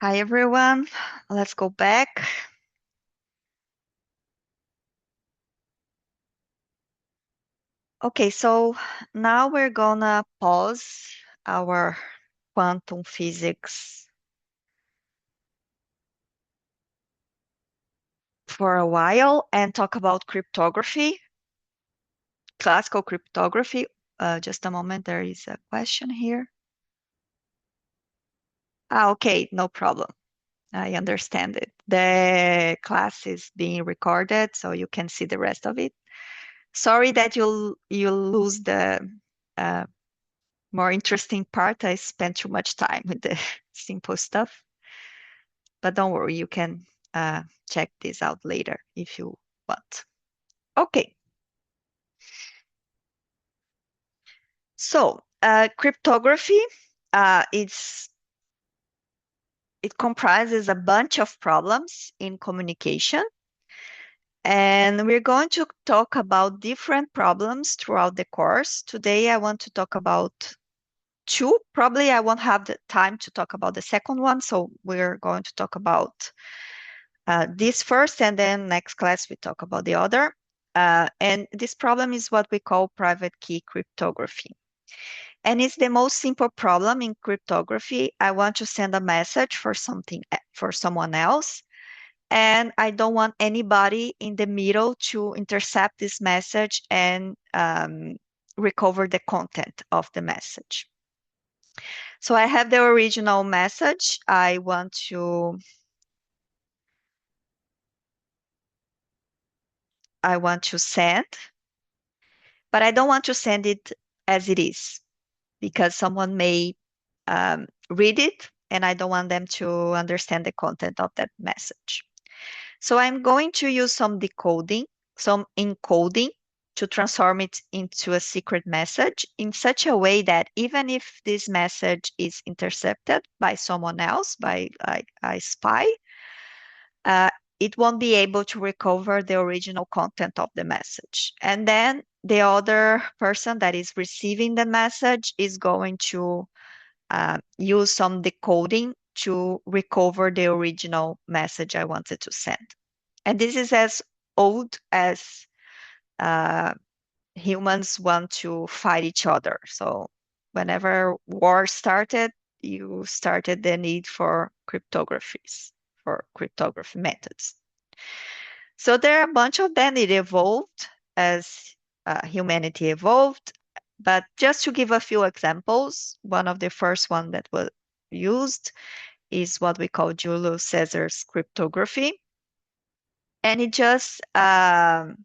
Hi everyone, let's go back. Okay, so now we're gonna pause our quantum physics for a while and talk about cryptography, classical cryptography. Just a moment, there is a question here. Okay, no problem. I understand it. The class is being recorded, so you can see the rest of it. Sorry that you lose the uh, more interesting part. I spent too much time with the simple stuff, but don't worry, you can check this out later if you want. Okay, so cryptography, it's it comprises a bunch of problems in communication, and we're going to talk about different problems throughout the course. Today, I want to talk about two. Probably I won't have the time to talk about the second one, so we're going to talk about this first, and then next class we talk about the other. And this problem is what we call private key cryptography. And it's the most simple problem in cryptography. I want to send a message for for someone else, and I don't want anybody in the middle to intercept this message and recover the content of the message. So I have the original message. I want to send, but I don't want to send it as it is because someone may read it and I don't want them to understand the content of that message. So I'm going to use some decoding, some encoding to transform it into a secret message in such a way that even if this message is intercepted by someone else, by like a spy, uh, it won't be able to recover the original content of the message. And then the other person that is receiving the message is going to use some decoding to recover the original message I wanted to send. And this is as old as uh, humans want to fight each other. So whenever war started, you started the need for cryptography methods. So there are a bunch of them. It evolved as humanity evolved. But just to give a few examples, one of the first one that was used is what we call Julius Caesar's cryptography. And it's just a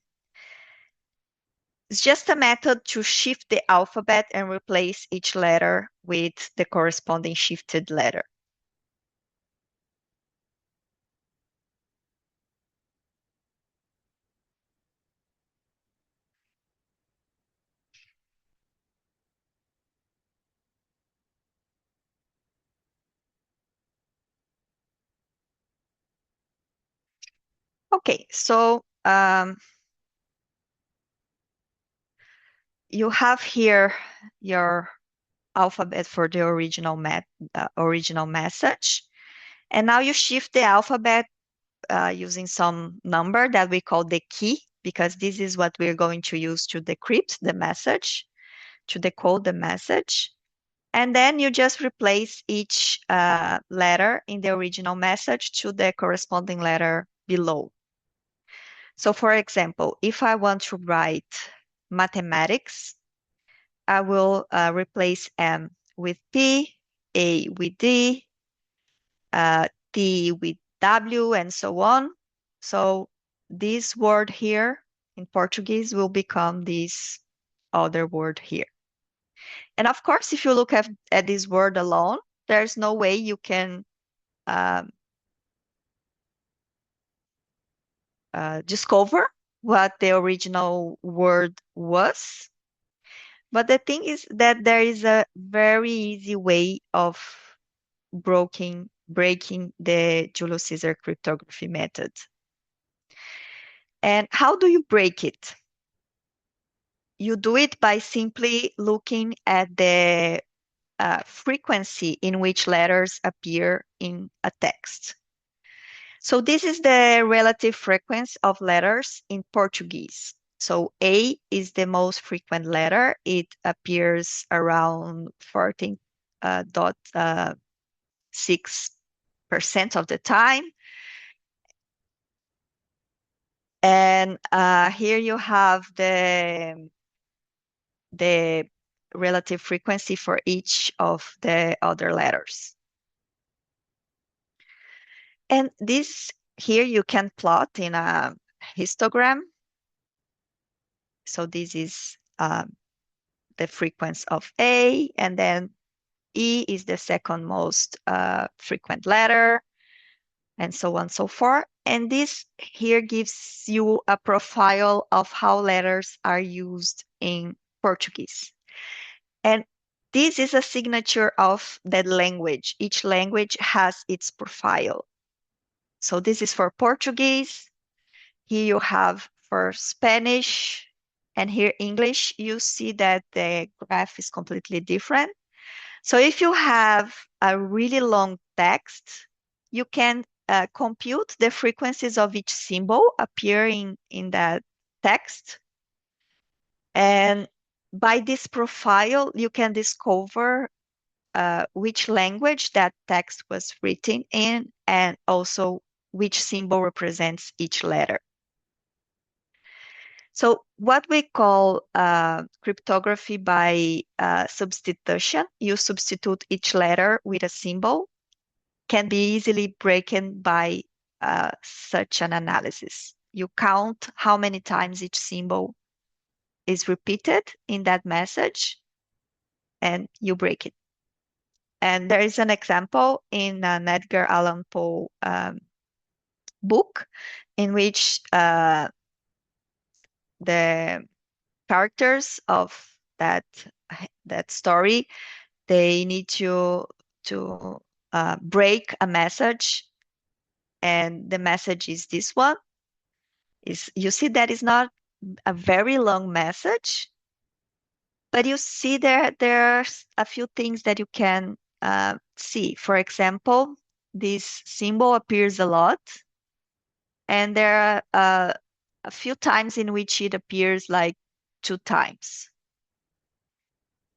method to shift the alphabet and replace each letter with the corresponding shifted letter. Okay, so you have here your alphabet for the original message. And now you shift the alphabet using some number that we call the key, because this is what we're going to use to decrypt the message, to decode the message. And then you just replace each letter in the original message to the corresponding letter below. So for example, if I want to write mathematics, I will replace M with P, A with D, T with W, and so on. So this word here in Portuguese will become this other word here. And of course, if you look at this word alone, there's no way you can um, discover what the original word was. But the thing is that there is a very easy way of breaking the Julius Caesar cryptography method. And how do you break it? You do it by simply looking at the frequency in which letters appear in a text. So this is the relative frequency of letters in Portuguese. So A is the most frequent letter. It appears around 14.6% of the time. And here you have the relative frequency for each of the other letters. And this here you can plot in a histogram. So this is the frequency of A, and then E is the second most frequent letter, and so on and so forth. And this here gives you a profile of how letters are used in Portuguese. And this is a signature of that language. Each language has its profile. So this is for Portuguese. Here you have for Spanish, and here English. You see that the graph is completely different. So if you have a really long text, you can compute the frequencies of each symbol appearing in that text. And by this profile, you can discover which language that text was written in, and also which symbol represents each letter. So what we call cryptography by substitution, you substitute each letter with a symbol, can be easily broken by such an analysis. You count how many times each symbol is repeated in that message, and you break it. And there is an example in an Edgar Allan Poe book in which the characters of that story, they need to break a message, and the message is this one. Is you see that is not a very long message, but you see there's a few things that you can see. For example, this symbol appears a lot, and there are a few times in which it appears like 2 times.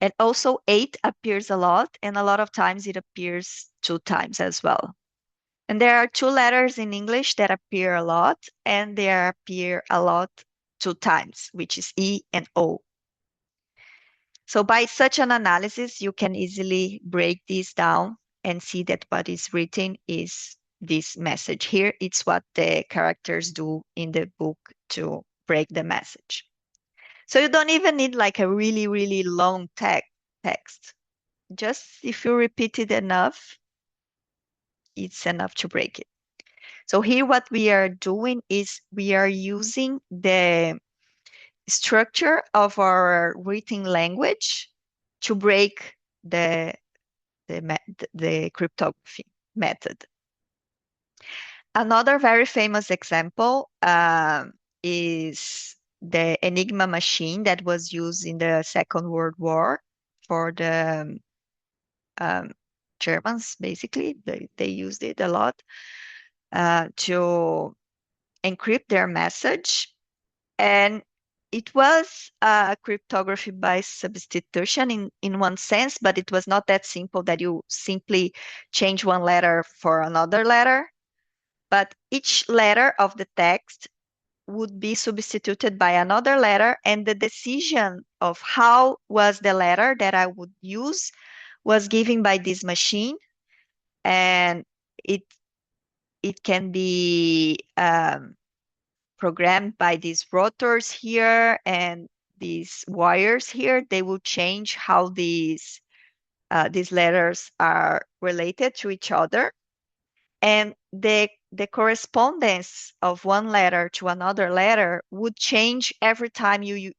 And also 8 appears a lot, and a lot of times it appears 2 times as well. And there are 2 letters in English that appear a lot, and they appear a lot 2 times, which is E and O. So by such an analysis, you can easily break this down and see that what is written is this message here. It's what the characters do in the book to break the message. So you don't even need like a really, really long text. Just if you repeat it enough, it's enough to break it. So here what we are doing is we are using the structure of our written language to break the cryptography method. Another very famous example is the Enigma machine that was used in the Second World War for the Germans, basically. They used it a lot to encrypt their message. And it was cryptography by substitution in one sense, but it was not that simple that you simply change one letter for another letter. But each letter of the text would be substituted by another letter, and the decision of how was the letter that I would use was given by this machine. And it can be programmed by these rotors here and these wires here. They will change how these letters are related to each other. And the correspondence of one letter to another letter would change every time you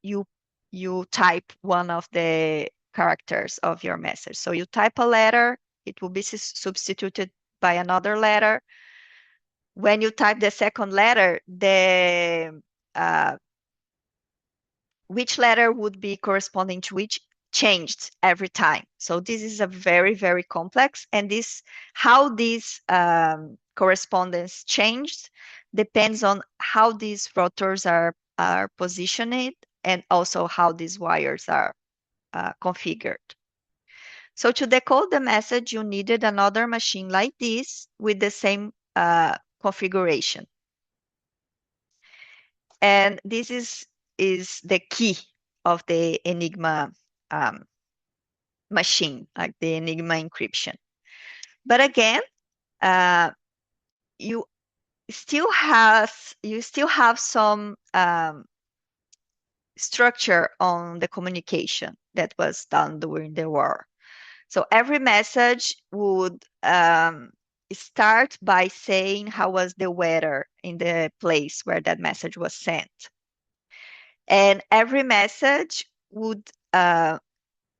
type one of the characters of your message. So you type a letter, it will be substituted by another letter. When you type the second letter, which letter would be corresponding to which changed every time. So this is a very, very complex, and how this correspondence changed depends on how these rotors are positioned and also how these wires are configured. So to decode the message, you needed another machine like this with the same configuration. And this is the key of the Enigma um, machine, like the Enigma encryption. But again, uh, you you still have some structure on the communication that was done during the war. So every message would start by saying how was the weather in the place where that message was sent. And every message would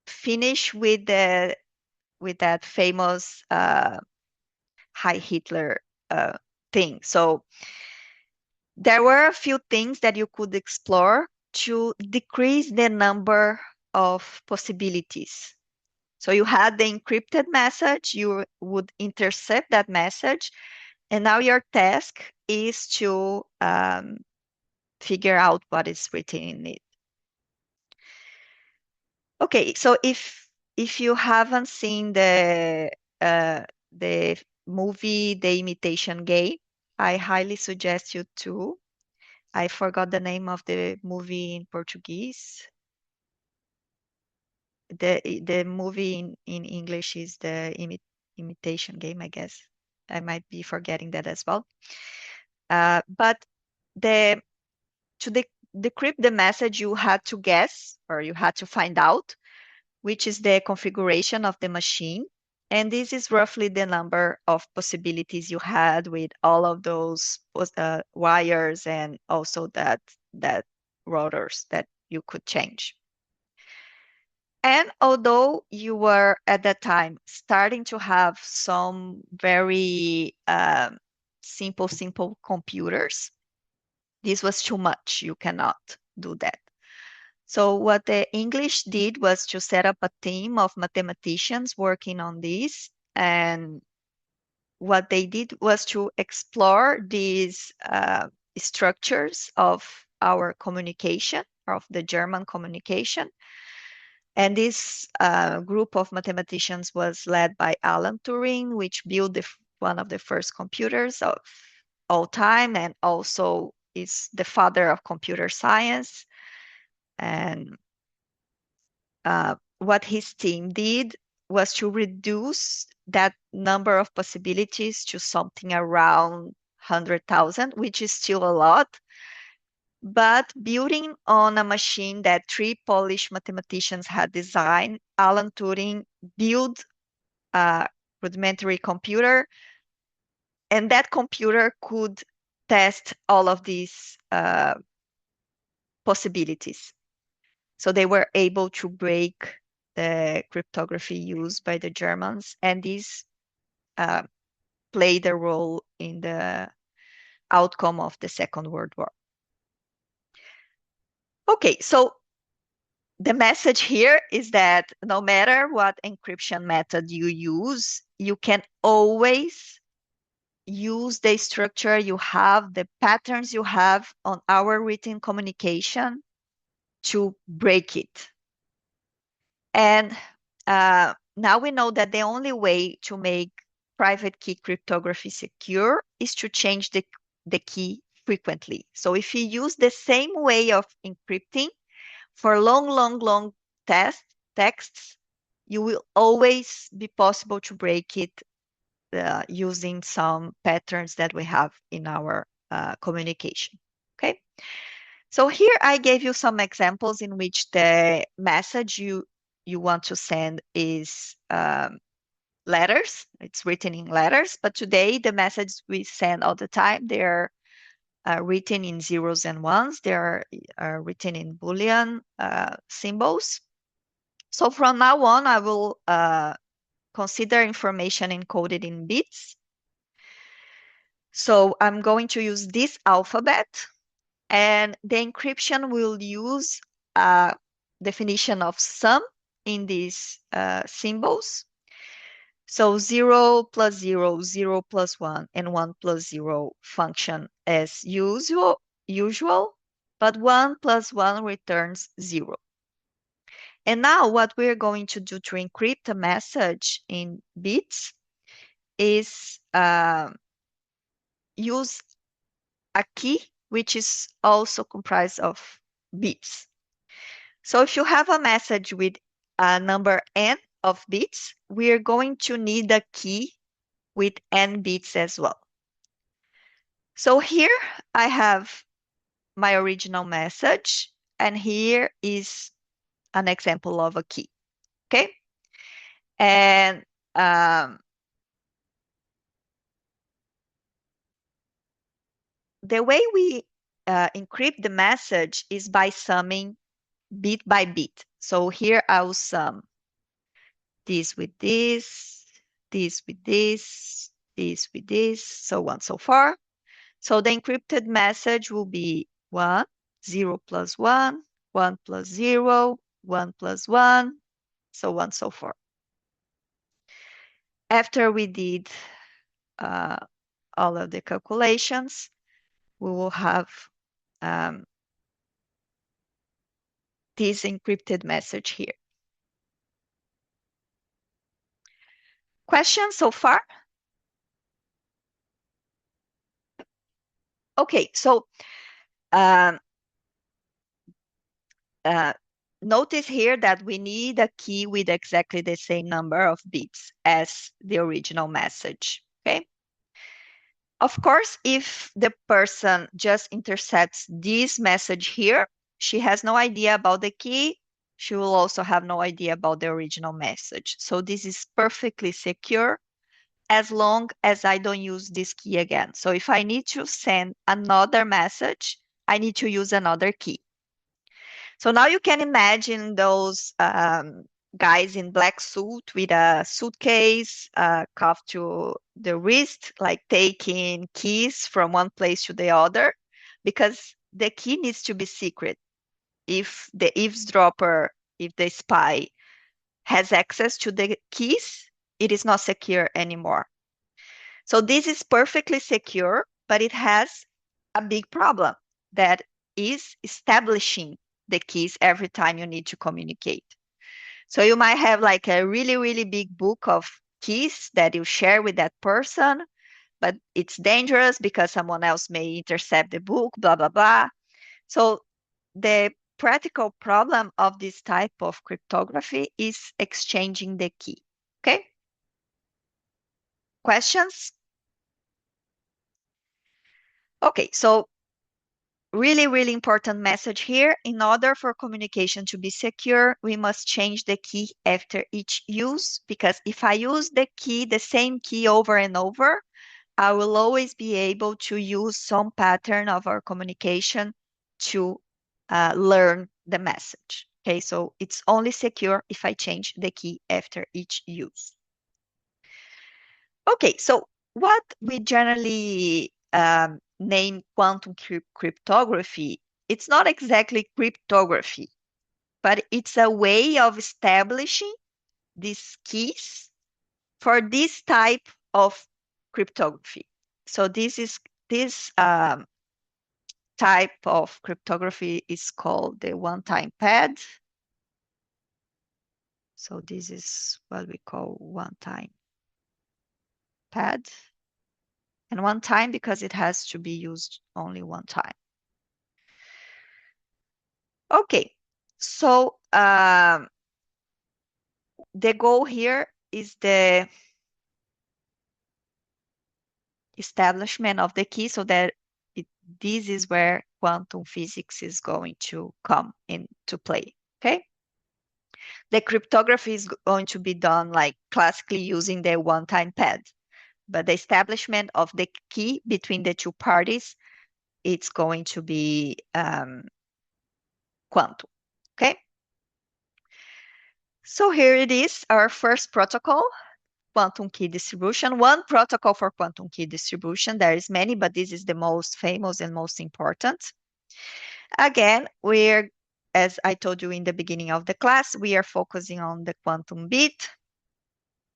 finish with that famous Hi Hitler thing. So there were a few things that you could explore to decrease the number of possibilities. So you had the encrypted message, you would intercept that message, and now your task is to figure out what is written in it. Okay, so if you haven't seen the movie The Imitation Game, I highly suggest you to. I forgot the name of the movie in Portuguese. The movie in English is the Imitation Game, I guess. I might be forgetting that as well. But the to decrypt the message, you had to guess or you had to find out which is the configuration of the machine. And this is roughly the number of possibilities you had with all of those wires and also that rotors that you could change. And although you were at that time starting to have some very simple computers, this was too much. You cannot do that. So what the English did was to set up a team of mathematicians working on this. And what they did was to explore these structures of our communication, of the German communication. And this group of mathematicians was led by Alan Turing, which built one of the first computers of all time and also is the father of computer science. And what his team did was to reduce that number of possibilities to something around 100,000, which is still a lot. But building on a machine that three Polish mathematicians had designed, Alan Turing built a rudimentary computer, and that computer could test all of these possibilities. So they were able to break the cryptography used by the Germans, and this played a role in the outcome of the Second World War. Okay, so the message here is that no matter what encryption method you use, you can always use the structure you have, the patterns you have on our written communication to break it. And now we know that the only way to make private key cryptography secure is to change the key frequently. So if you use the same way of encrypting for long texts, you will always be possible to break it using some patterns that we have in our communication. Okay. So here I gave you some examples in which the message you want to send is letters. It's written in letters, but today the messages we send all the time, they're written in zeros and ones. They're written in Boolean symbols. So from now on, I will consider information encoded in bits. So I'm going to use this alphabet, and the encryption will use a definition of sum in these symbols. So 0 plus 0, 0 plus 1, and 1 plus 0 function as usual, but 1 plus 1 returns 0. And now what we're going to do to encrypt a message in bits is use a key which is also comprised of bits. So if you have a message with a number n of bits, we're going to need a key with n bits as well. So here I have my original message, and here is an example of a key, okay? And the way we encrypt the message is by summing bit by bit. So here I'll sum this with this, this with this with this, so on, so far. So the encrypted message will be 1, 0 plus 1, 1 plus 0, 1 plus 1, so on, so forth. After we did uh, all of the calculations, we will have this encrypted message here. Questions so far? Okay, so um, notice here that we need a key with exactly the same number of bits as the original message, okay? Of course, if the person just intercepts this message here, she has no idea about the key. She will also have no idea about the original message. So this is perfectly secure as long as I don't use this key again. So if I need to send another message, I need to use another key. So now you can imagine those guys in black suit with a suitcase cuffed to the wrist, like taking keys from one place to the other, because the key needs to be secret. If the eavesdropper, if the spy has access to the keys, it is not secure anymore. So this is perfectly secure, but it has a big problem that is establishing the keys every time you need to communicate. So you might have like a really, really big book of keys that you share with that person, but it's dangerous because someone else may intercept the book, blah, blah, blah. So the practical problem of this type of cryptography is exchanging the key. Okay? Questions? Okay, so really, really important message here. In order for communication to be secure, we must change the key after each use, because if I use the key, the same key over and over, I will always be able to use some pattern of our communication to learn the message. Okay, so it's only secure if I change the key after each use. Okay, so what we generally name quantum cryptography, it's not exactly cryptography, but it's a way of establishing these keys for this type of cryptography. So this type of cryptography is called the one-time pad. So this is what we call one-time pad. And one time because it has to be used only one time. Okay, so the goal here is the establishment of the key so that this is where quantum physics is going to come into play, okay? The cryptography is going to be done like classically using the one-time pad, but the establishment of the key between the two parties, it's going to be quantum, okay? So here it is, our first protocol, quantum key distribution. One protocol for quantum key distribution. There is many, but this is the most famous and most important. Again, we're as I told you in the beginning of the class, we are focusing on the quantum bit.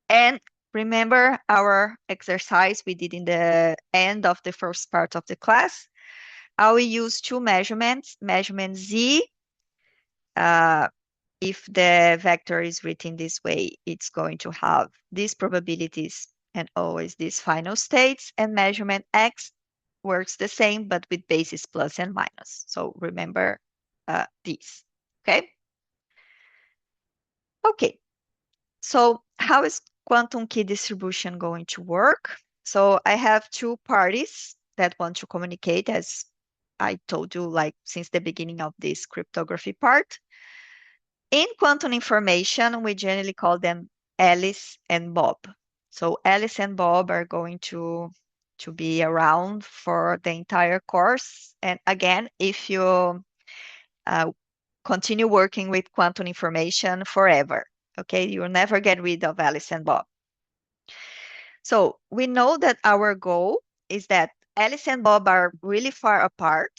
And remember our exercise we did in the end of the first part of the class? I will use two measurements, measurement Z. If the vector is written this way, it's going to have these probabilities and always these final states. And measurement X works the same, but with basis plus and minus. So remember these, okay? Okay, so how is quantum key distribution going to work? So I have two parties that want to communicate, as I told you, like since the beginning of this cryptography part. In quantum information, we generally call them Alice and Bob. So Alice and Bob are going to be around for the entire course. And again, if you uh, continue working with quantum information forever, okay, you'll never get rid of Alice and Bob. So we know that our goal is that Alice and Bob are really far apart.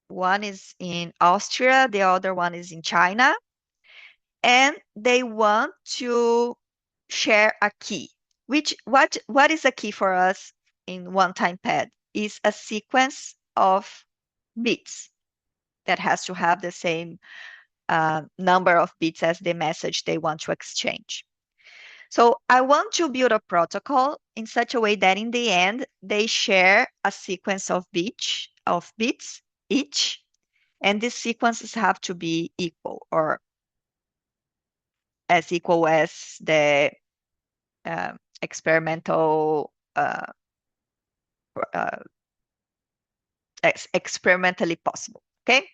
One is in Austria, the other one is in China, and they want to share a key. What is a key for us in one-time pad? Is a sequence of bits that has to have the same number of bits as the message they want to exchange. So I want to build a protocol in such a way that in the end they share a sequence of bits each, and these sequences have to be equal or as equal as the experimental uh, experimentally possible. Okay.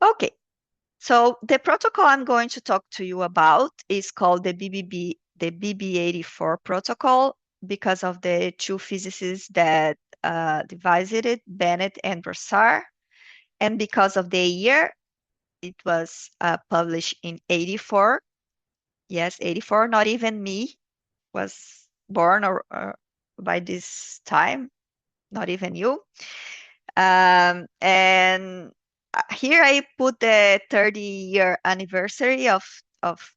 Okay. So the protocol I'm going to talk to you about is called the BB84 protocol because of the two physicists that devised it, Bennett and Broussard, and because of the year it was published in 84. Yes, 84. Not even me was born or by this time, not even you. And here I put the 30-year anniversary of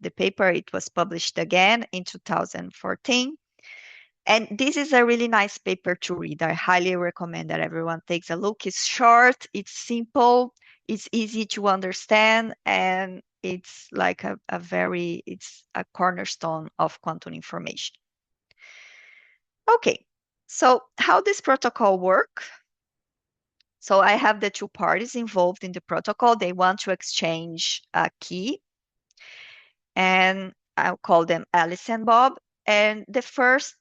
the paper. It was published again in 2014. And this is a really nice paper to read. I highly recommend that everyone takes a look. It's short, it's simple, it's easy to understand, and it's like it's a cornerstone of quantum information. Okay, so how this protocol work? So I have the two parties involved in the protocol. They want to exchange a key, and I'll call them Alice and Bob. And the first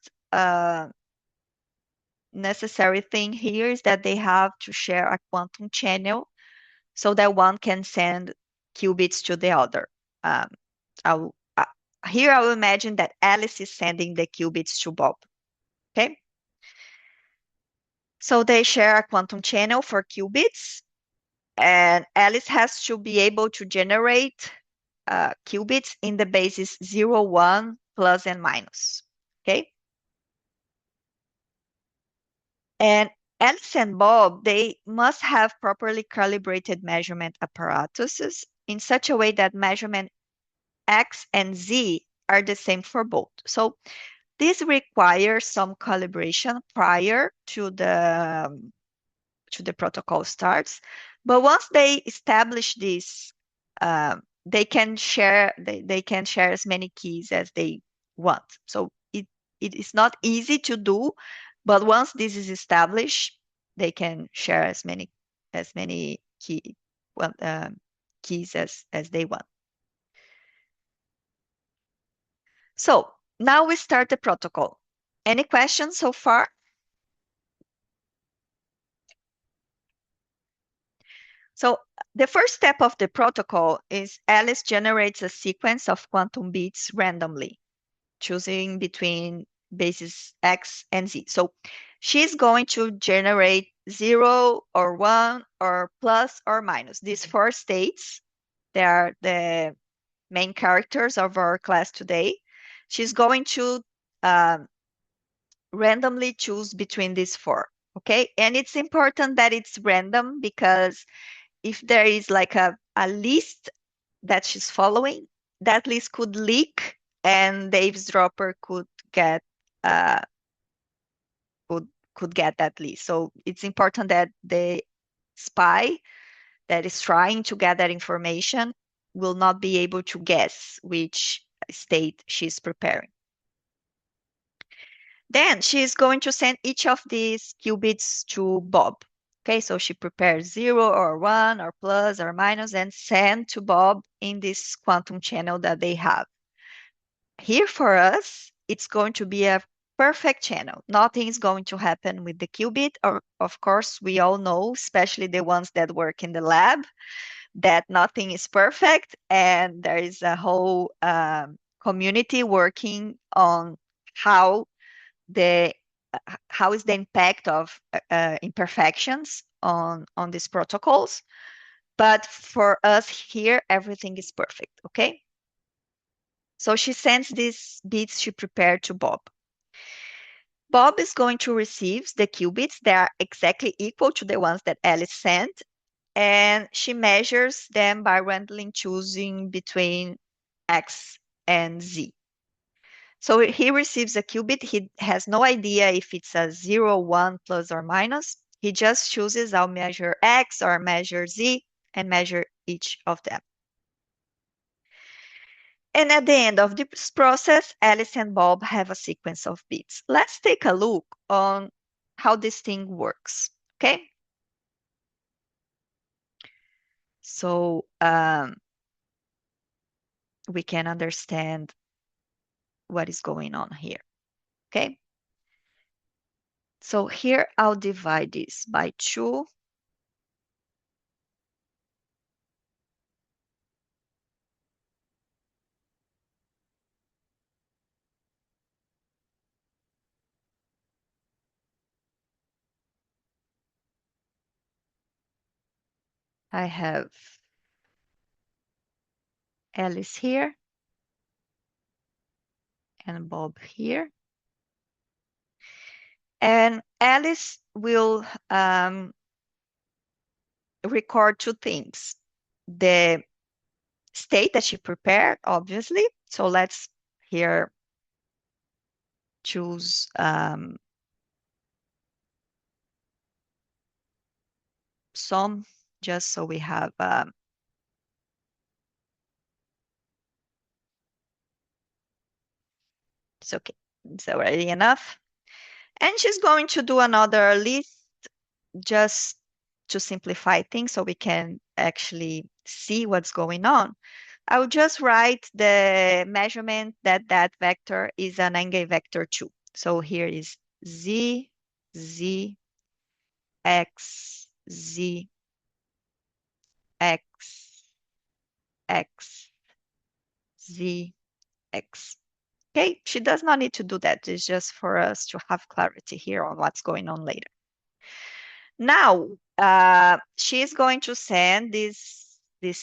necessary thing here is that they have to share a quantum channel so that one can send qubits to the other. I'll, here I will imagine that Alice is sending the qubits to Bob. Okay. So they share a quantum channel for qubits, and Alice has to be able to generate qubits in the basis 0, 1, plus and minus. Okay. And Alice and Bob, they must have properly calibrated measurement apparatuses in such a way that measurement X and Z are the same for both. So this requires some calibration prior to the protocol starts. But once they establish this, they can share as many keys as they want. So it is not easy to do, but once this is established, they can share as many keys as they want. So now we start the protocol. Any questions so far? So the first step of the protocol is Alice generates a sequence of quantum bits randomly, choosing between bases X and Z. So she's going to generate 0 or 1 or plus or minus. These four states, they are the main characters of our class today. She's going to randomly choose between these four, okay? And it's important that it's random because if there is like a list that she's following, that list could leak and the eavesdropper uh, could could get that list. So it's important that the spy that is trying to get that information will not be able to guess which state she's preparing. Then she's going to send each of these qubits to Bob. Okay, so she prepares 0 or 1 or plus or minus and send to Bob in this quantum channel that they have. Here for us, it's going to be a perfect channel. Nothing is going to happen with the qubit. Or, of course, we all know, especially the ones that work in the lab, that nothing is perfect. And there is a whole community working on how the how is the impact of imperfections on these protocols. But for us here, everything is perfect, okay? So she sends these bits she prepared to Bob. Bob is going to receive the qubits that are exactly equal to the ones that Alice sent, and she measures them by randomly choosing between X and Z. So he receives a qubit. He has no idea if it's a 0, 1, plus or minus. He just chooses, I'll measure X or measure Z and measure each of them. And at the end of this process, Alice and Bob have a sequence of bits. Let's take a look on how this thing works, okay? So we can understand what is going on here, okay? So here I'll divide this by 2. I have Alice here and Bob here. And Alice will record 2 things. The state that she prepared, obviously. So let's here choose some, just so we have, it's okay, it's already enough. And she's going to do another list just to simplify things so we can actually see what's going on. I will just write the measurement that that vector is an eigenvector 2. So here is Z, Z, X, Z, X, X, Z, X. Okay, she does not need to do that. It's just for us to have clarity here on what's going on later. Now, she is going to send these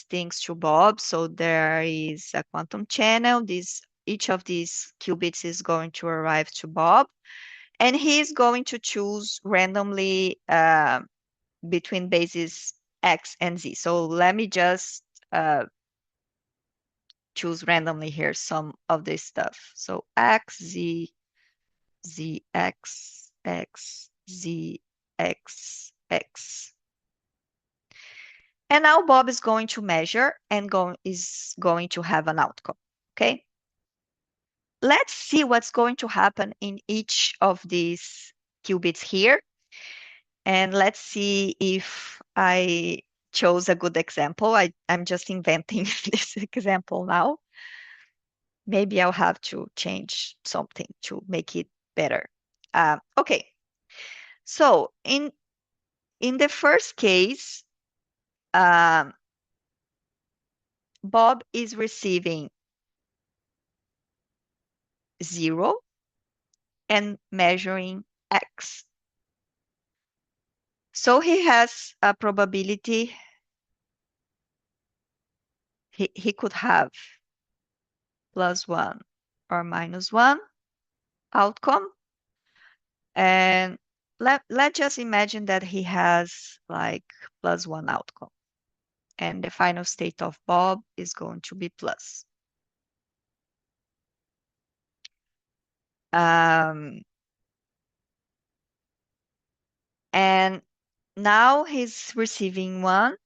things to Bob. So there is a quantum channel. Each of these qubits is going to arrive to Bob. And he is going to choose randomly between bases X and Z. So let me just choose randomly here some of this stuff. So X, Z, Z, X, X, Z, X, X. And now Bob is going to measure and is going to have an outcome, okay? Let's see what's going to happen in each of these qubits here. And let's see if I chose a good example. I'm just inventing this example now. Maybe I'll have to change something to make it better. Okay, so in the first case, um, Bob is receiving 0 and measuring X. So he has a probability, he could have +1 or -1 outcome. And let's just imagine that he has like +1 outcome. and the final state of Bob is going to be plus. And now he's receiving 1.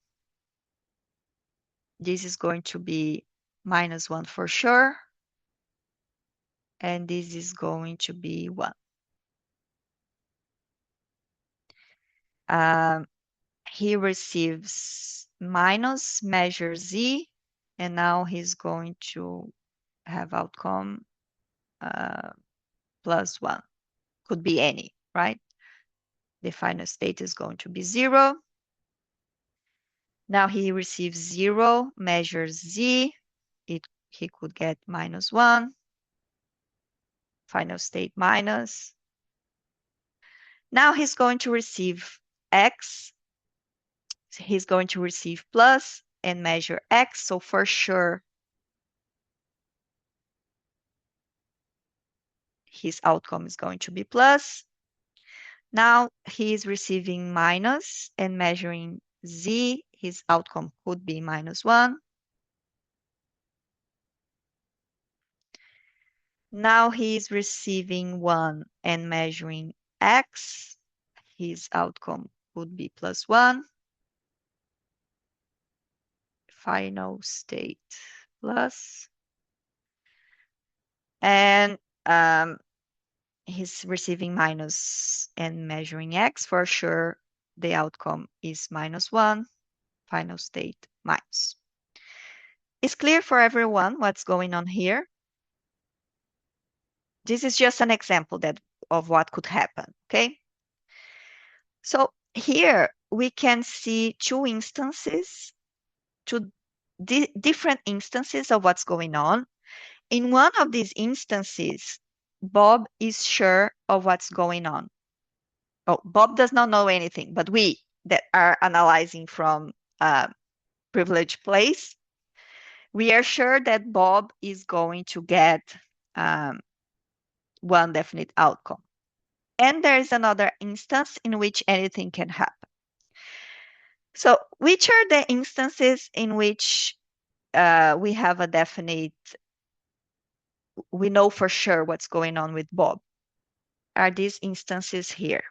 This is going to be -1 for sure. And this is going to be 1. He receives minus measure Z, and now he's going to have outcome +1. Could be any, right? The final state is going to be 0. Now he receives 0, measures Z. He could get -1. Final state minus. Now he's going to receive X. He's going to receive plus and measure X. So for sure, his outcome is going to be plus. Now he is receiving minus and measuring Z. His outcome could be -1. Now he is receiving 1 and measuring X. His outcome would be +1. Final state plus. And he's receiving minus and measuring X. For sure, the outcome is -1. Final state minus. It's clear for everyone what's going on here. This is just an example of what could happen, okay? So here we can see two different instances of what's going on. In one of these instances, Bob is sure of what's going on. Oh, Bob does not know anything, but we that are analyzing from privileged place, we are sure that Bob is going to get one definite outcome. And there is another instance in which anything can happen. So which are the instances in which we have a definite, we know for sure what's going on with Bob? Are these instances here?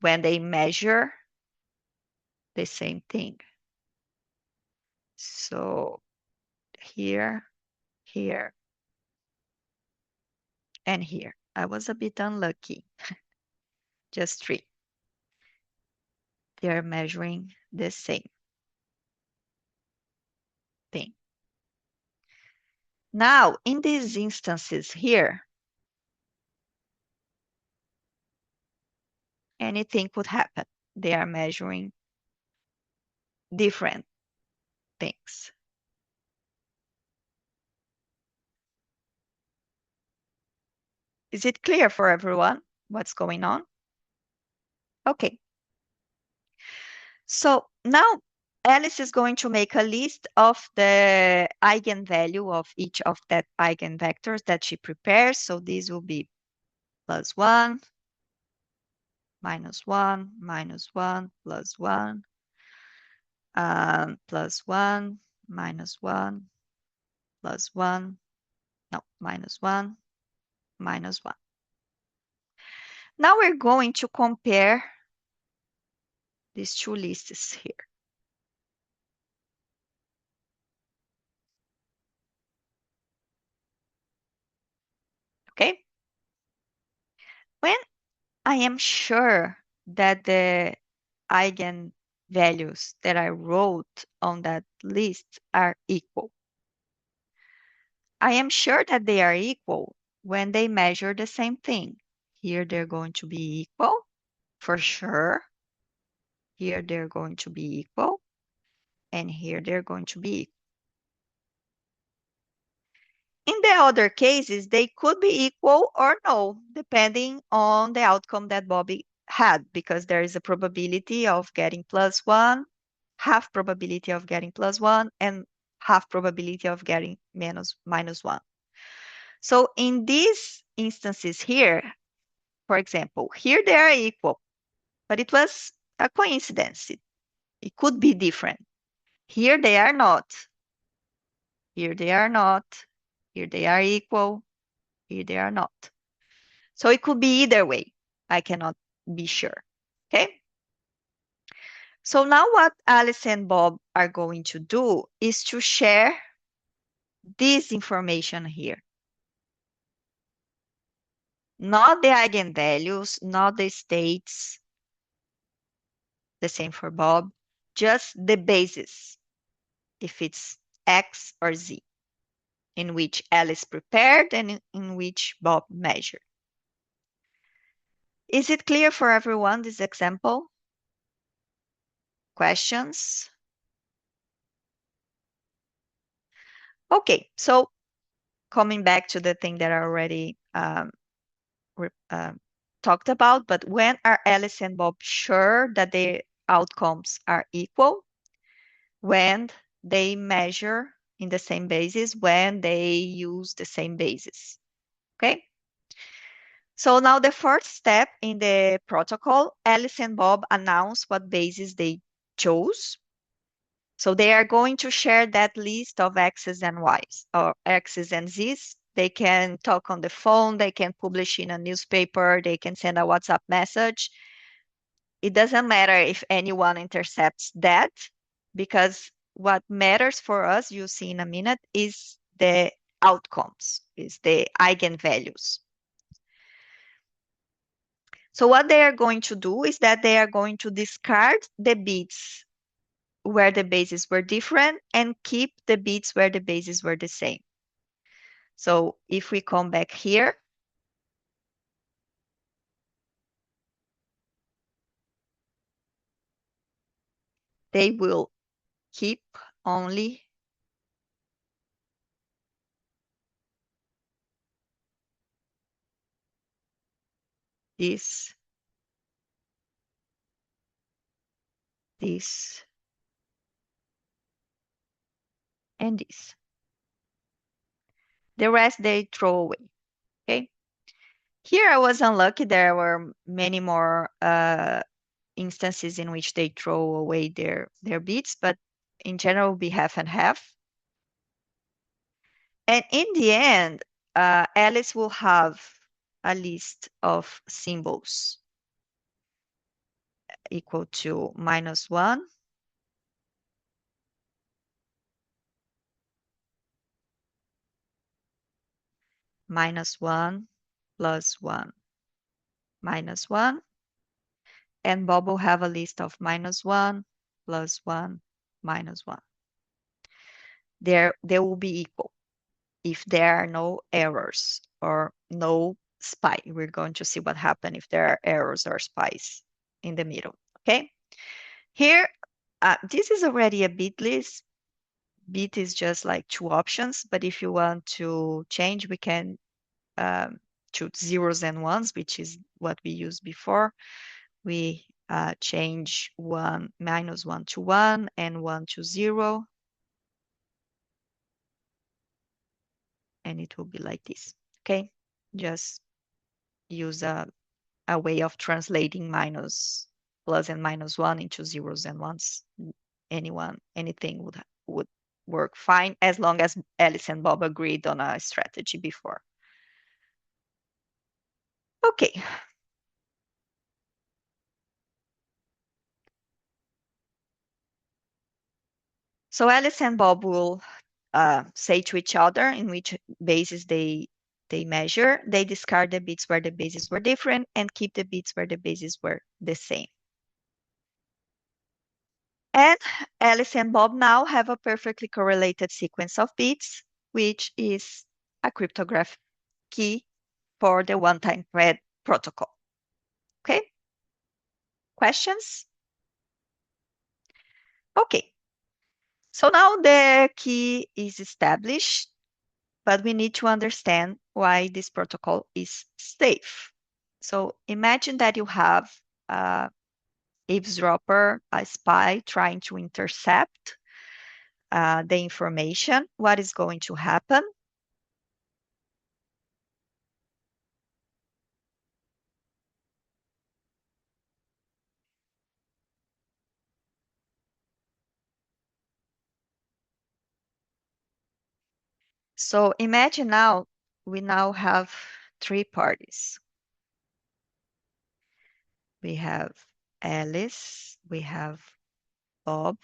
When they measure the same thing. So here, here, and here. I was a bit unlucky. Just 3. They're measuring the same thing. Now, in these instances here, anything could happen. They are measuring different things. Is it clear for everyone what's going on? Okay. So now Alice is going to make a list of the eigenvalue of each of that eigenvectors that she prepares. So these will be +1, -1, -1, +1, +1, -1, +1, no, -1, -1. Now we're going to compare these two lists here. Okay? When I am sure that the eigenvalues that I wrote on that list are equal, I am sure that they are equal when they measure the same thing. Here they're going to be equal, for sure. Here they're going to be equal, and here they're going to be equal. In the other cases, they could be equal or no, depending on the outcome that Bobby had, because there is a probability of getting +1, half probability of getting +1, and half probability of getting -1. So in these instances here, for example, here they are equal, but it was a coincidence. It could be different. Here they are not. Here they are not. Here they are equal. Here they are not. So it could be either way. I cannot be sure. Okay? So now what Alice and Bob are going to do is to share this information here. Not the eigenvalues, not the states, the same for Bob, just the basis, if it's X or Z, in which Alice prepared and in which Bob measured. Is it clear for everyone, this example? Questions? Okay, so coming back to the thing that I already talked about, but when are Alice and Bob sure that the outcomes are equal? When they measure in the same basis, when they use the same basis. Okay? So now the first step in the protocol, Alice and Bob announce what basis they chose. So they are going to share that list of X's and Y's, or X's and Z's. They can talk on the phone, they can publish in a newspaper, they can send a WhatsApp message. It doesn't matter if anyone intercepts that, because what matters for us, you'll see in a minute, is the outcomes, is the eigenvalues. So what they are going to do is that they are going to discard the bits where the bases were different and keep the bits where the bases were the same. So if we come back here, they will keep only this, this, and this. The rest they throw away, okay? Here I was unlucky. There were many more instances in which they throw away their bits, but in general, it'll be half and half. And in the end, Alice will have a list of symbols equal to -1, -1, +1, -1, and Bob will have a list of -1, +1, -1. They will be equal if there are no errors or no spy. We're going to see what happens if there are errors or spies in the middle, okay? Here, this is already a bit list. Bit is just like two options, but if you want to change, we can choose zeros and ones, which is what we used before. We change -1 to 1 and 1 to 0. And it will be like this, okay? Just use a way of translating minus, plus and -1 into zeros and ones. Anything would work fine as long as Alice and Bob agreed on a strategy before. Okay. So Alice and Bob will say to each other in which bases they measure. They discard the bits where the bases were different and keep the bits where the bases were the same. And Alice and Bob now have a perfectly correlated sequence of bits, which is a cryptographic key for the one-time thread protocol. Okay? Questions? Okay. So now the key is established, but we need to understand why this protocol is safe. So imagine that you have a eavesdropper, a spy trying to intercept the information. What is going to happen? So imagine now we now have three parties. We have Alice, we have Bob,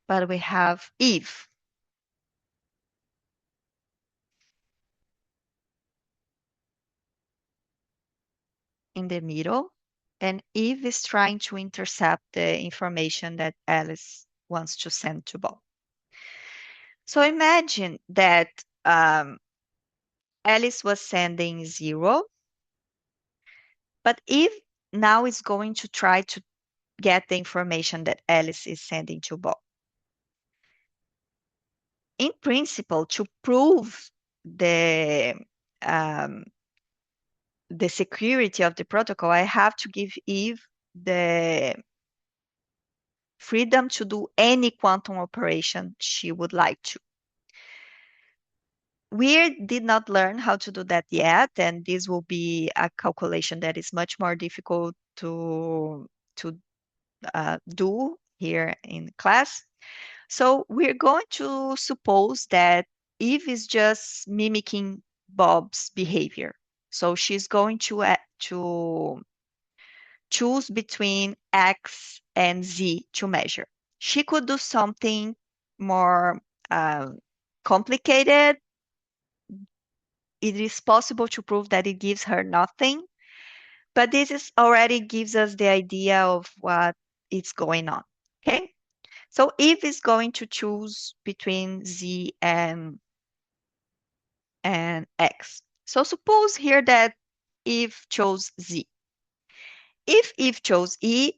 but we have Eve in the middle, and Eve is trying to intercept the information that Alice wants to send to Bob. So imagine that Alice was sending 0, but Eve now is going to try to get the information that Alice is sending to Bob. In principle, to prove the um, the security of the protocol, I have to give Eve the freedom to do any quantum operation she would like to. We did not learn how to do that yet, and this will be a calculation that is much more difficult to do here in class. So we're going to suppose that Eve is just mimicking Bob's behavior. So she's going to choose between X and Z to measure. She could do something more uh, complicated. It is possible to prove that it gives her nothing, but this is already gives us the idea of what is going on. Okay, so Eve is going to choose between Z and X. So suppose here that Eve chose Z. If Eve chose Z,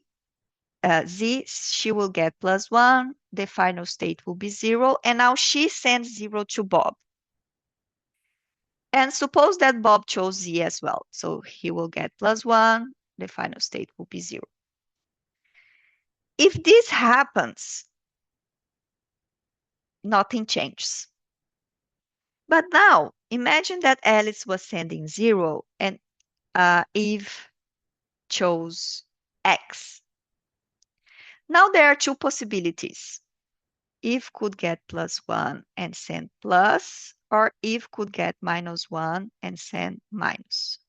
she will get +1. The final state will be 0. And now she sends 0 to Bob. And suppose that Bob chose Z as well. So he will get +1. The final state will be 0. If this happens, nothing changes. But now, imagine that Alice was sending 0 and Eve chose X. Now there are two possibilities. Eve could get +1 and send plus, or Eve could get -1 and send minus.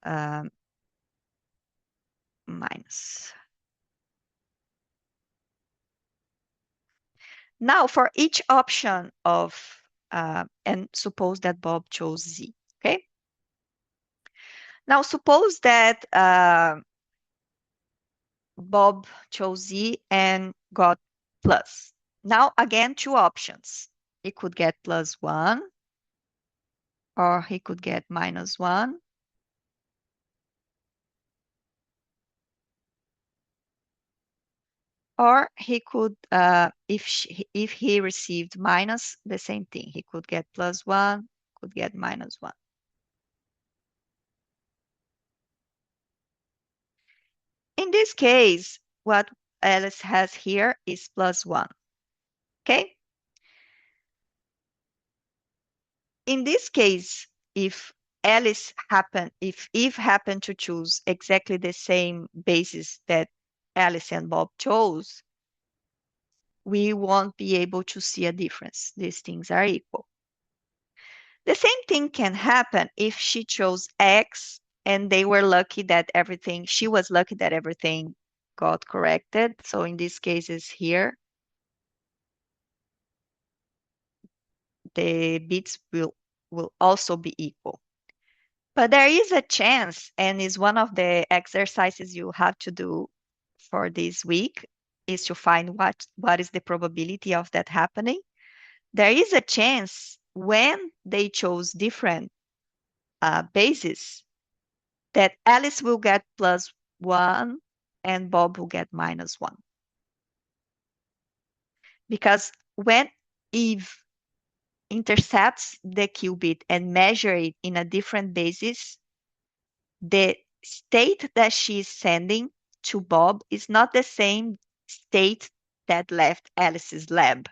Um, minus. Now for each option of, and suppose that Bob chose Z, okay? Now suppose that Bob chose Z and got plus. Now again, two options. He could get +1 or he could get -1. Or he could, if he received minus, the same thing. He could get +1, could get -1. In this case, what Alice has here is +1, okay? In this case, if if Eve happened to choose exactly the same basis that Alice and Bob chose, we won't be able to see a difference. These things are equal. The same thing can happen if she chose X and she was lucky that everything got corrected. So in these cases here, the bits will also be equal. But there is a chance, and is one of the exercises you have to do for this week, is to find what is the probability of that happening. There is a chance when they chose different bases that Alice will get +1 and Bob will get -1. Because when Eve intercepts the qubit and measure it in a different basis, the state that she's sending to Bob is not the same state that left Alice's lab.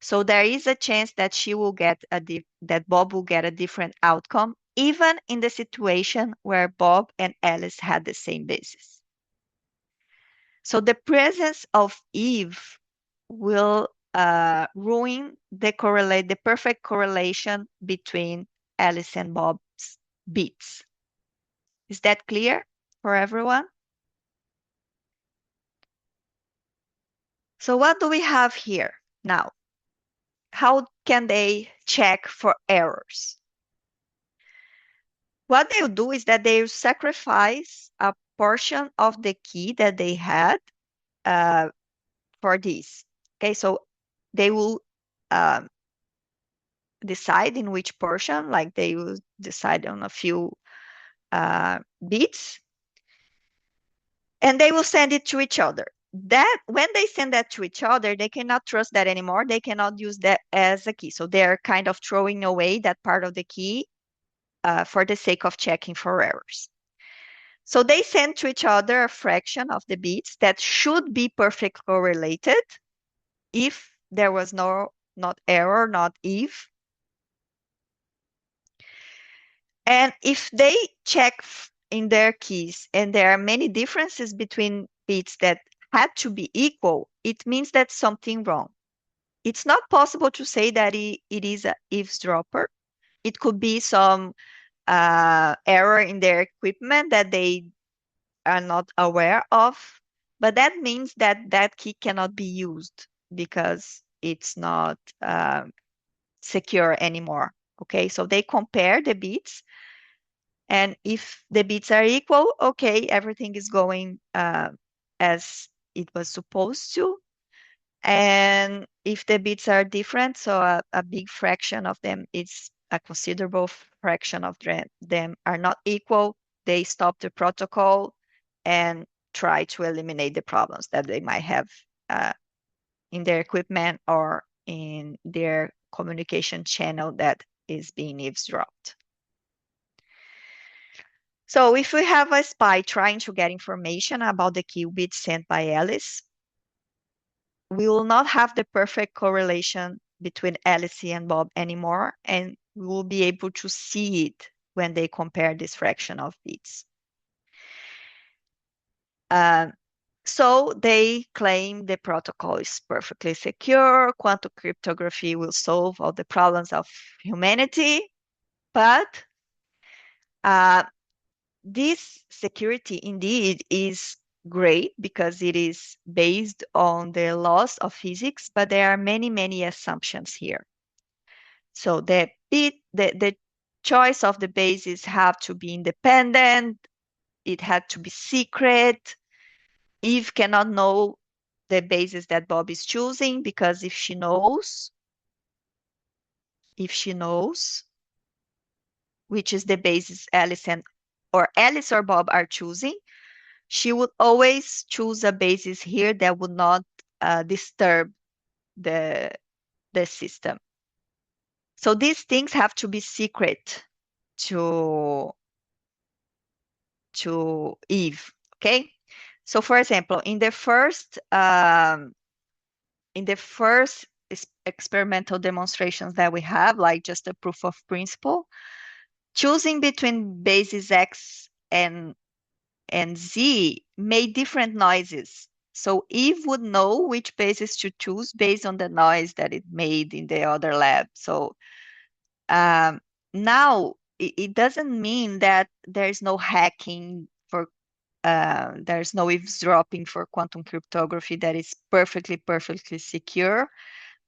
So there is a chance that that Bob will get a different outcome, even in the situation where Bob and Alice had the same basis. So the presence of Eve will ruin the perfect correlation between Alice and Bob's beats. Is that clear for everyone? So what do we have here now? How can they check for errors? What they'll do is that they'll sacrifice a portion of the key that they had uh, for this. Okay, so they will um, decide in which portion, like they will decide on a few bits, and they will send it to each other. That when they send that to each other, they cannot trust that anymore. They cannot use that as a key. So they're kind of throwing away that part of the key for the sake of checking for errors. So they send to each other a fraction of the bits that should be perfectly correlated if there was not error, not if. And if they check in their keys and there are many differences between bits that had to be equal, it means that something wrong. It's not possible to say that it is an eavesdropper. It could be some error in their equipment that they are not aware of, but that means that that key cannot be used because it's not secure anymore. Okay, so they compare the bits, and if the bits are equal, okay, everything is going as it was supposed to. And if the bits are different, so a big fraction of them is a considerable fraction of them are not equal, they stop the protocol and try to eliminate the problems that they might have in their equipment or in their communication channel that is being eavesdropped. So if we have a spy trying to get information about the qubit sent by Alice, we will not have the perfect correlation between Alice and Bob anymore, and we will be able to see it when they compare this fraction of bits. So they claim the protocol is perfectly secure, quantum cryptography will solve all the problems of humanity, but this security indeed is great because it is based on the laws of physics, but there are many, many assumptions here. So the choice of the bases have to be independent, it had to be secret. Eve cannot know the basis that Bob is choosing because if she knows which is the basis Alice or Bob are choosing, she would always choose a basis here that would not disturb the system. So these things have to be secret to Eve. Okay. So for example, in the first experimental demonstrations that we have, like just a proof of principle, choosing between bases X and Z made different noises. So Eve would know which basis to choose based on the noise that it made in the other lab. So now it doesn't mean that there's no hacking for there's no eavesdropping for quantum cryptography that is perfectly secure,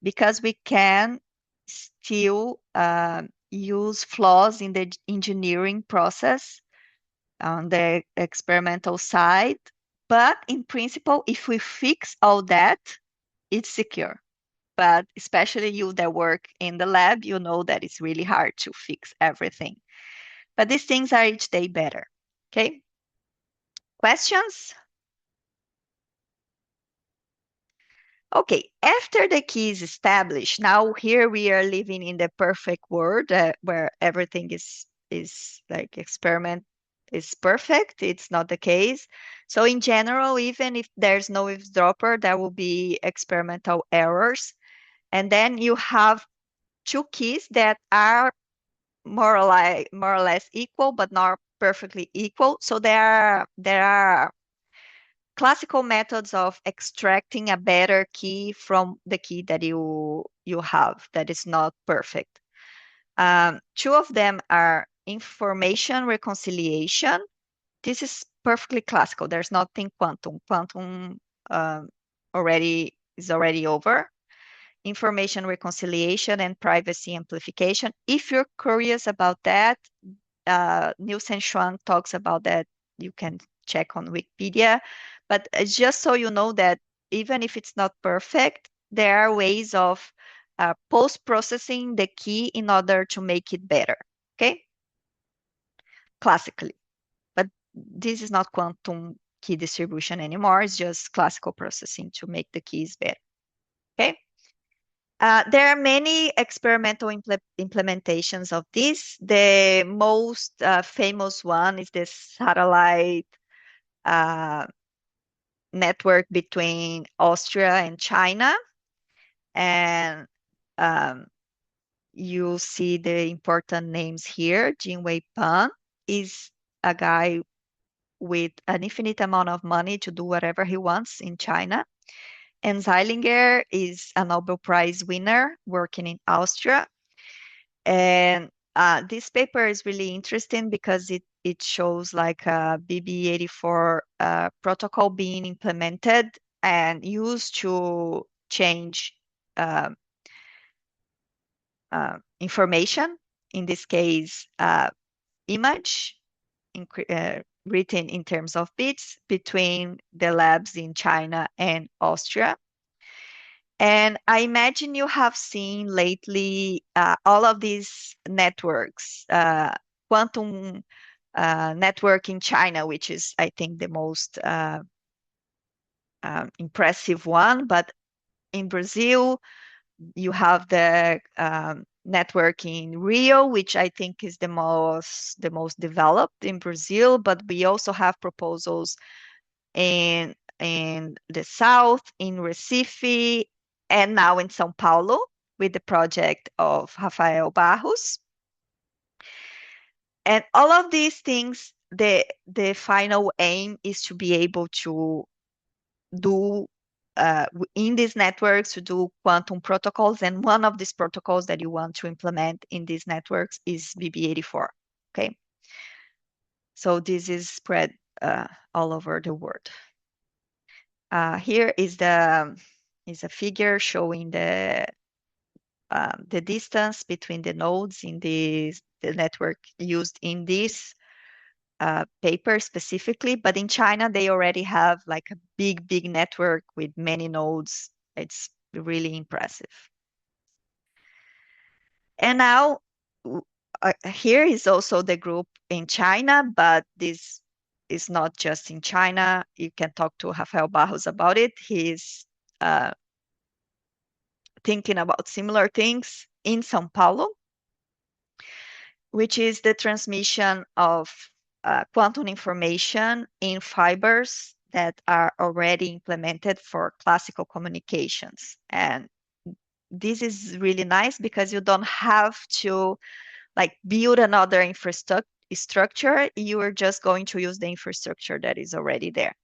because we can still use flaws in the engineering process on the experimental side. But in principle, if we fix all that, it's secure. But especially you that work in the lab, you know that it's really hard to fix everything. But these things are each day better. Okay? Questions? Okay, after the key is established, now here we are living in the perfect world where everything is like experiment is perfect. It's not the case. So in general, even if there's no eavesdropper, there will be experimental errors. And then you have two keys that are more or less equal, but not perfectly equal. So there are classical methods of extracting a better key from the key that you have that is not perfect. Two of them are information reconciliation. This is perfectly classical. There's nothing quantum. Quantum um, is already over. Information reconciliation and privacy amplification. If you're curious about that, Nielsen Schwang talks about that. You can check on Wikipedia. But just so you know that even if it's not perfect, there are ways of post-processing the key in order to make it better. Okay? Classically. But this is not quantum key distribution anymore. It's just classical processing to make the keys better. Okay? There are many experimental implementations of this. The most famous one is the satellite uh, network between Austria and China. And um, you see the important names here. Jinwei Pan is a guy with an infinite amount of money to do whatever he wants in China. And Zeilinger is a Nobel Prize winner working in Austria. And this paper is really interesting because it shows like a BB84 protocol being implemented and used to change uh, information, in this case, image written in terms of bits between the labs in China and Austria. And I imagine you have seen lately all of these networks, quantum network in China, which is, I think, the most impressive one. But in Brazil, you have the network in Rio, which I think is the most developed in Brazil. But we also have proposals in the south, in Recife, and now in São Paulo with the project of Rafael Barros. And all of these things, the final aim is to be able to do in these networks to do quantum protocols. And one of these protocols that you want to implement in these networks is BB84. Okay. So this is spread all over the world. Here is a figure showing the distance between the nodes in the network used in this paper specifically. But in China, they already have like a big network with many nodes. It's really impressive. And now here is also the group in China, but this is not just in China. You can talk to Rafael Barros about it. He's thinking about similar things in São Paulo, which is the transmission of quantum information in fibers that are already implemented for classical communications. And this is really nice because you don't have to like build another infrastructure. You are just going to use the infrastructure that is already there.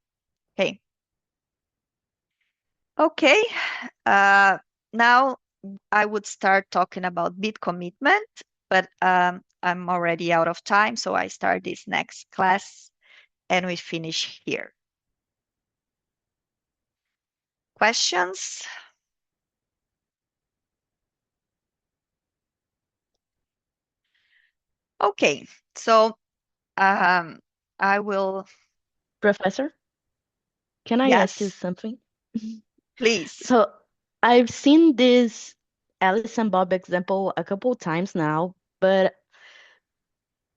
Okay. Okay. Now I would start talking about bit commitment, but I'm already out of time, so I start this next class and we finish here. Questions? Okay, so I will. Professor, can I ask you Yes, something? please. So I've seen this Alice and Bob example a couple times now, but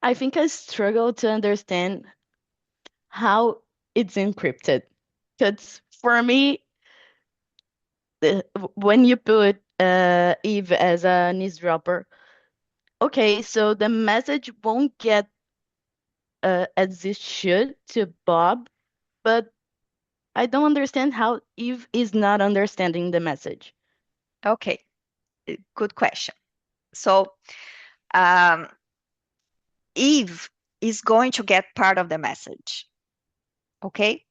I think I struggle to understand how it's encrypted. Because for me, when you put Eve as an eavesdropper, okay, so the message won't get as it should to Bob, but I don't understand how Eve is not understanding the message. Okay, good question. So um, Eve is going to get part of the message. Okay,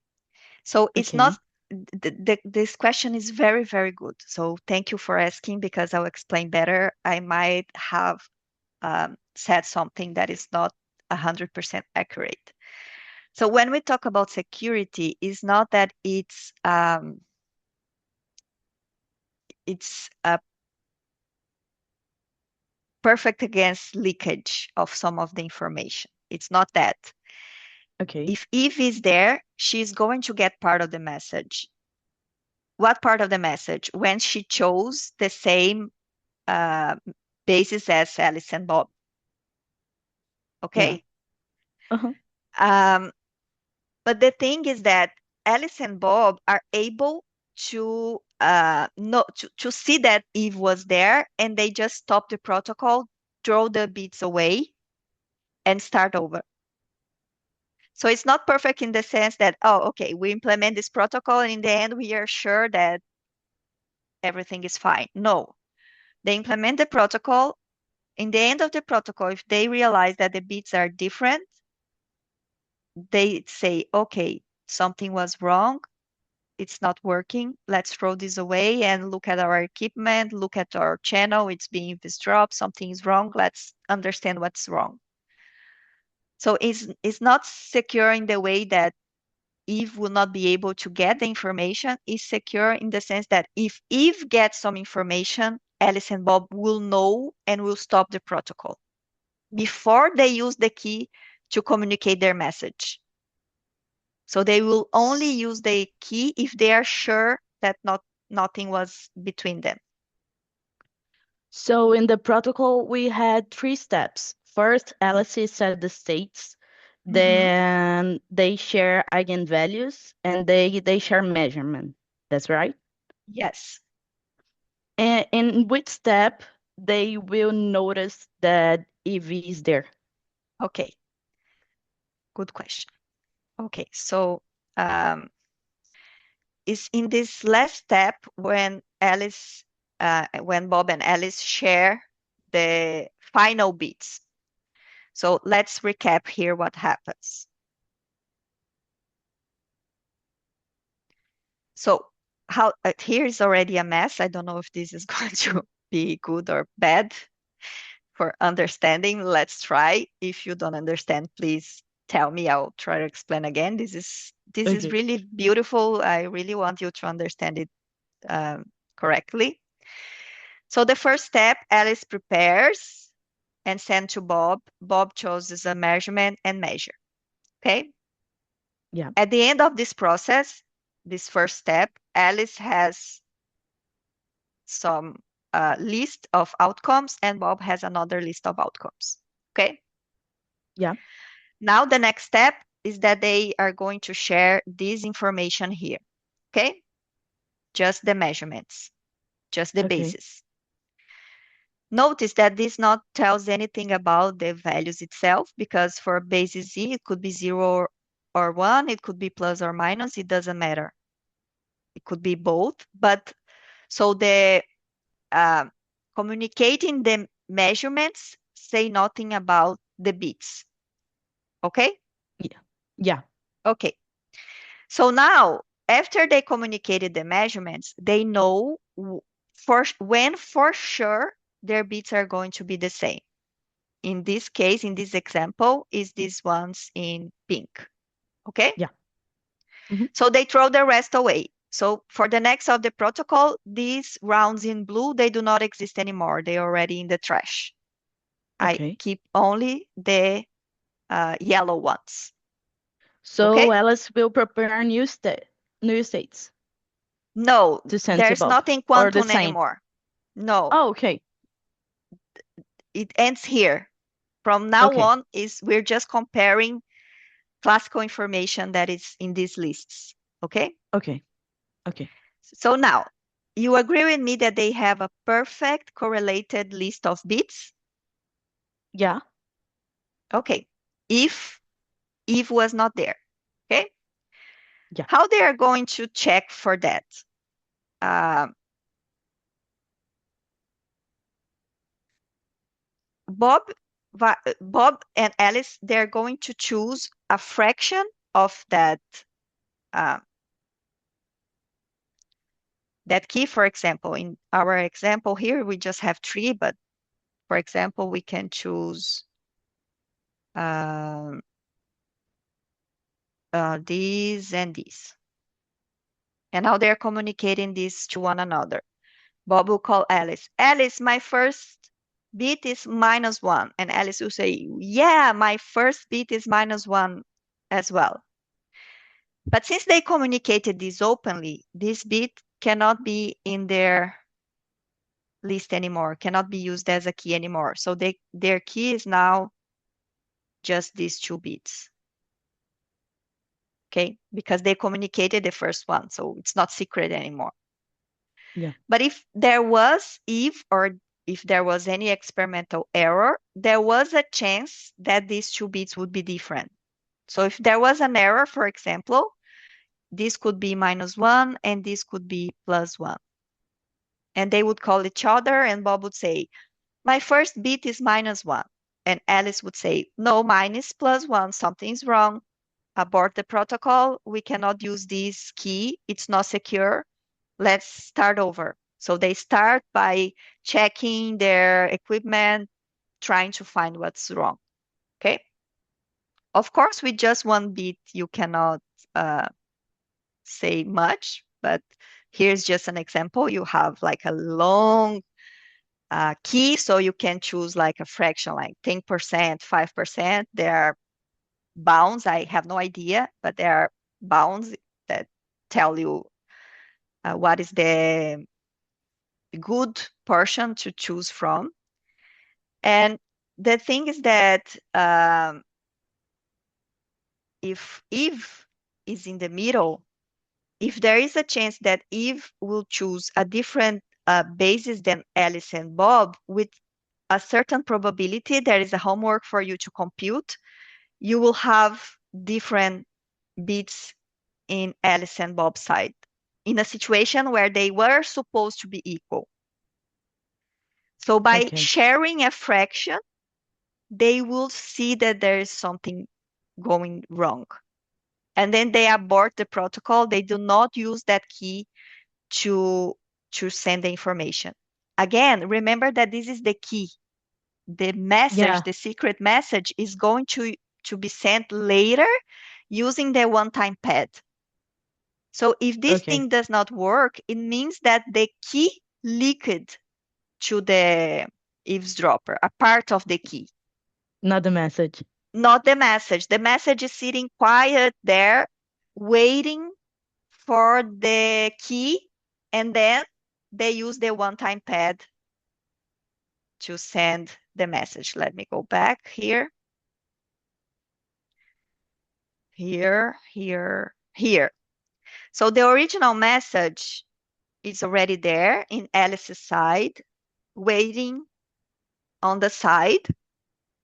So it's not, Okay. this question is very, very good. So thank you for asking because I'll explain better. I might have said something that is not 100% accurate. So when we talk about security, it's not that it's perfect against leakage of some of the information. It's not that. Okay. If Eve is there, she's going to get part of the message. What part of the message? When she chose the same uh, basis as Alice and Bob. Yeah. Okay. Uh-huh. Um, but the thing is that Alice and Bob are able to know to see that Eve was there, and they just stop the protocol, throw the bits away, and start over. So it's not perfect in the sense that, oh, okay, we implement this protocol, and in the end, we are sure that everything is fine. No, they implement the protocol. In the end of the protocol, if they realize that the bits are different, they say, okay, something was wrong. It's not working. Let's throw this away and look at our equipment, look at our channel. It's being eavesdropped. Something is wrong. Let's understand what's wrong. So it's not secure in the way that Eve will not be able to get the information. It's secure in the sense that if Eve gets some information, Alice and Bob will know and will stop the protocol before they use the key to communicate their message. So they will only S- use the key if they are sure that nothing was between them. So in the protocol, we had three steps. First, Ye- Alice set the states, mhm. then they share eigenvalues, and they share measurement. That's right. Yes. And in which step they will notice that EV is there? Okay. Good question. Okay. So um, is in this last step when Bob and Alice share the final bits. So let's recap here what happens. So how here is already a mess. I don't know if this is going to be good or bad for understanding. Let's try. If you don't understand, please tell me. I'll try to explain again. This is Okay. really beautiful. I really want you to understand it um, correctly. So the first step, Alice prepares and send to Bob. Bob chooses a measurement and measure. Okay. Yeah. At the end of this process, this first step, Alice has some list of outcomes and Bob has another list of outcomes. Okay. Yeah. Now the next step is that they are going to share this information here. Okay. Just the measurements, just the Okay. basis. Notice that this not tells anything about the values itself because for basis Z, it could be 0 or 1, it could be plus or minus, it doesn't matter. It could be both. But so the uh, communicating the measurements say nothing about the bits. Okay? Yeah. Yeah. Okay. So now, after they communicated the measurements, they know when for sure their bits are going to be the same. In this case, in this example, is these ones in pink. Okay? Yeah. Hmm. So they throw the rest away. So for the next of the protocol, these rounds in blue, they do not exist anymore. They're already in the trash. I Okay. keep only the yellow ones. Okay? So Alice will prepare new states No, to send to there's Bob, nothing or the quantum same. anymore. No, Oh, okay. it ends here. From now Okay. on, is we're just comparing classical information that is in these lists. Okay? Okay. Okay. So now, you agree with me that they have a perfect correlated list of bits? Yeah. Okay. If Eve was not there. Okay. Yeah. How they are going to check for that? Um, Bob, Bob and Alice, they're going to choose a fraction of that. That key, for example, in our example here, we just have three, but for example, we can choose um, these and these. And now they're communicating this to one another. Bob will call Alice. Alice, my first bit is -1. And Alice will say, yeah, my first bit is -1 as well. But since they communicated this openly, this bit cannot be in their list anymore, cannot be used as a key anymore. So their key is now just these two bits. Okay, because they communicated the first one, so it's not secret anymore. Yeah. But if there was any experimental error, there was a chance that these two bits would be different. So if there was an error, for example, this could be -1 and this could be +1. And they would call each other, and Bob would say, my first bit is -1. And Alice would say, no, mine is +1. Something's wrong. Abort the protocol. We cannot use this key. It's not secure. Let's start over. So they start by checking their equipment, trying to find what's wrong. Okay. Of course, with just one bit, you cannot uh, say much, but here's just an example. You have like a long key, so you can choose like a fraction, like 10%, 5%. There are bounds. I have no idea, but there are bounds that tell you what is the good portion to choose from. And the thing is that if Eve is in the middle, if there is a chance that Eve will choose a different basis than Alice and Bob, with a certain probability, there is a homework for you to compute, you will have different bits in Alice and Bob's side in a situation where they were supposed to be equal. So by Okay. sharing a fraction, they will see that there is something going wrong. And then they abort the protocol. They do not use that key to, to send the information. Again, remember that this is the key. The message, Yeah. the secret message is going to be sent later using the one-time pad. So if this Okay. thing does not work, it means that the key leaked to the eavesdropper, a part of the key, Not the message. not the message. The message is sitting quiet there, waiting for the key, and then they use the one-time pad to send the message. Let me go back here, here. So the original message is already there in Alice's side, waiting on the side.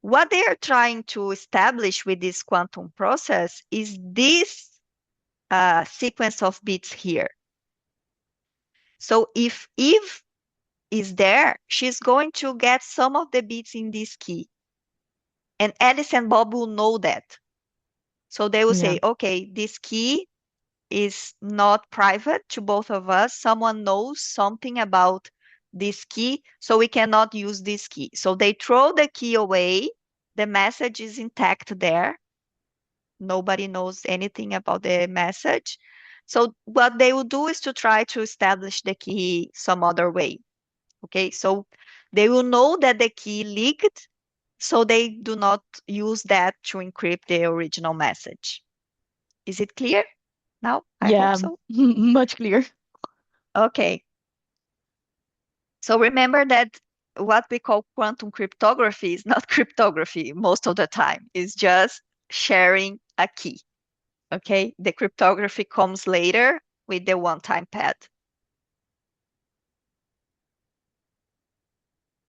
What they are trying to establish with this quantum process is this sequence of bits here. So if Eve is there, she's going to get some of the bits in this key. And Alice and Bob will know that. So they will Yeah. say, okay, this key is not private to both of us. Someone knows something about this key, so we cannot use this key. So they throw the key away. The message is intact there. Nobody knows anything about the message. So what they will do is to try to establish the key some other way. Okay, so they will know that the key leaked, so they do not use that to encrypt the original message. Is it clear now? I hope Yeah. so. Much clear. Okay. So remember that what we call quantum cryptography is not cryptography most of the time. It's just sharing a key. Okay. The cryptography comes later with the one-time pad.